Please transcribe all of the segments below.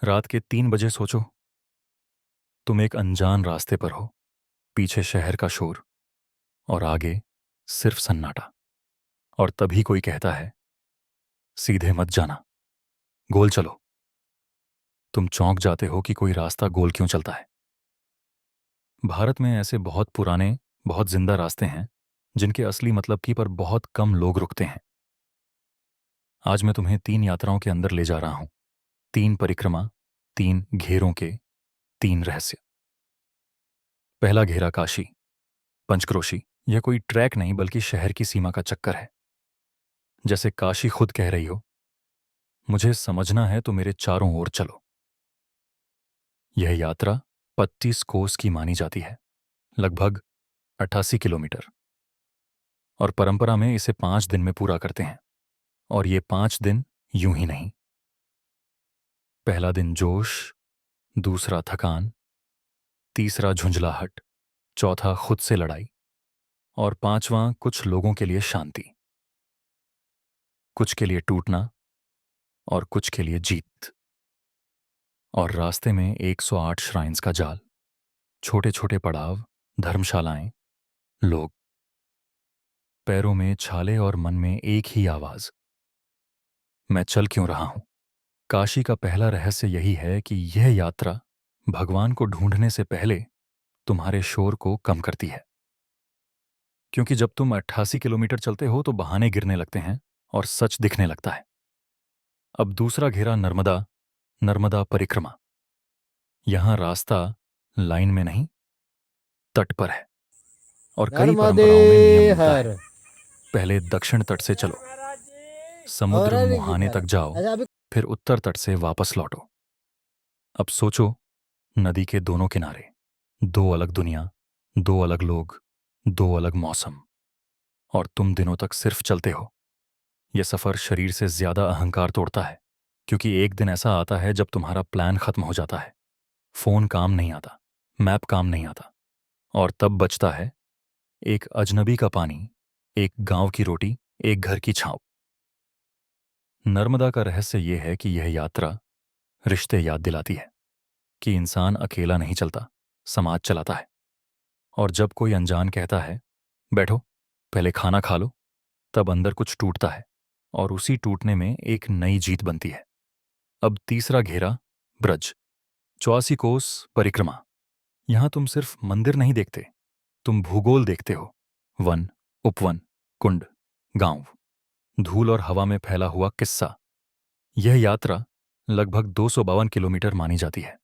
रात के 3 बजे सोचो, तुम एक अनजान रास्ते पर हो। पीछे शहर का शोर और आगे सिर्फ सन्नाटा। और तभी कोई कहता है, सीधे मत जाना, गोल चलो। तुम चौंक जाते हो कि कोई रास्ता गोल क्यों चलता है। भारत में ऐसे बहुत पुराने, बहुत जिंदा रास्ते हैं जिनके असली मतलब की पर बहुत कम लोग रुकते हैं। आज मैं तुम्हें 3 यात्राओं के अंदर ले जा रहा हूं। 3 परिक्रमा, 3 घेरों के 3 रहस्य। पहला घेरा काशी, पंचक्रोशी। यह कोई ट्रैक नहीं बल्कि शहर की सीमा का चक्कर है। जैसे काशी खुद कह रही हो, मुझे समझना है तो मेरे चारों ओर चलो। यह यात्रा 25 कोस की मानी जाती है, लगभग 88 किलोमीटर। और परंपरा में इसे 5 दिन में पूरा करते हैं। और ये 5 दिन यूं ही नहीं। पहला दिन जोश, दूसरा थकान, तीसरा झुंझलाहट, चौथा खुद से लड़ाई और पांचवां कुछ लोगों के लिए शांति। कुछ के लिए टूटना और कुछ के लिए जीत। और रास्ते में 108 श्राइन्स का जाल, छोटे छोटे पड़ाव, धर्मशालाएं, लोग। पैरों में छाले और मन में एक ही आवाज, मैं चल क्यों रहा हूं। काशी का पहला रहस्य यही है कि यह यात्रा भगवान को ढूंढने से पहले तुम्हारे शोर को कम करती है। क्योंकि जब तुम 88 किलोमीटर चलते हो तो बहाने गिरने लगते हैं और सच दिखने लगता है। अब दूसरा घेरा नर्मदा, नर्मदा परिक्रमा। यहां रास्ता लाइन में नहीं, तट पर है। और कई नर्मदे परंपराओं में नियम मिलता है। हर। पहले दक्षिण तट से चलो, और समुद्र अरे मुहाने तक जाओ, अच्छा अभी फिर उत्तर तट से वापस लौटो। अब सोचो, नदी के दोनों किनारे, दो अलग दुनिया, दो अलग लोग, दो अलग मौसम। और तुम दिनों तक सिर्फ चलते हो। यह सफर शरीर से ज्यादा अहंकार तोड़ता है। क्योंकि एक दिन ऐसा आता है जब तुम्हारा प्लान खत्म हो जाता है, फोन काम नहीं आता, मैप काम नहीं आता, और तब बचता है एक अजनबी का पानी, एक गांव की रोटी, एक घर की छांव। नर्मदा का रहस्य यह है कि यह यात्रा रिश्ते याद दिलाती है कि इंसान अकेला नहीं चलता, समाज चलाता है। और जब कोई अनजान कहता है, बैठो, पहले खाना खा लो, तब अंदर कुछ टूटता है। और उसी टूटने में एक नई जीत बनती है। अब तीसरा घेरा ब्रज, 84 कोस परिक्रमा। यहां तुम सिर्फ मंदिर नहीं देखते, तुम भूगोल देखते हो। वन, उपवन, कुंड, गांव, धूल और हवा में फैला हुआ किस्सा। यह यात्रा लगभग 252 किलोमीटर मानी जाती है।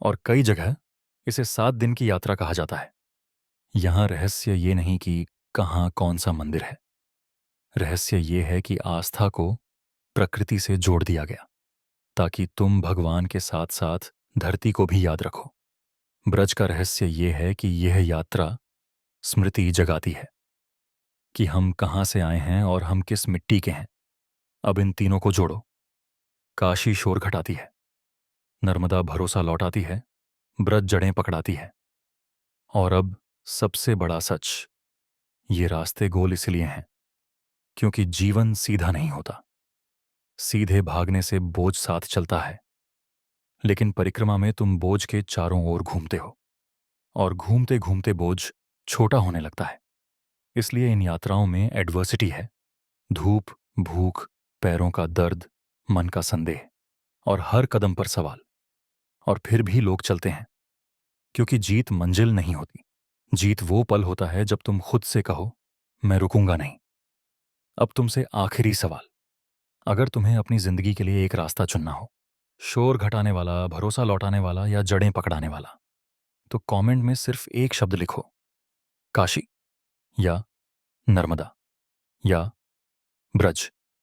और कई जगह इसे 7 दिन की यात्रा कहा जाता है। यहां रहस्य ये नहीं कि कहाँ कौन सा मंदिर है। रहस्य ये है कि आस्था को प्रकृति से जोड़ दिया गया, ताकि तुम भगवान के साथ साथ धरती को भी याद रखो। ब्रज का रहस्य ये है कि यह यात्रा स्मृति जगाती है कि हम कहाँ से आए हैं और हम किस मिट्टी के हैं। अब इन तीनों को जोड़ो। काशी शोर घटाती है, नर्मदा भरोसा लौटाती है, ब्रज जड़ें पकड़ाती है। और अब सबसे बड़ा सच, ये रास्ते गोल इसलिए हैं क्योंकि जीवन सीधा नहीं होता। सीधे भागने से बोझ साथ चलता है, लेकिन परिक्रमा में तुम बोझ के चारों ओर घूमते हो। और घूमते घूमते बोझ छोटा होने लगता है। इसलिए इन यात्राओं में एडवर्सिटी है, धूप, भूख, पैरों का दर्द, मन का संदेह, और हर कदम पर सवाल। और फिर भी लोग चलते हैं, क्योंकि जीत मंजिल नहीं होती। जीत वो पल होता है जब तुम खुद से कहो, मैं रुकूंगा नहीं। अब तुमसे आखिरी सवाल, अगर तुम्हें अपनी जिंदगी के लिए एक रास्ता चुनना हो, शोर घटाने वाला, भरोसा लौटाने वाला या जड़ें पकड़ाने वाला, तो कमेंट में सिर्फ एक शब्द लिखो, काशी, या नर्मदा, या ब्रज।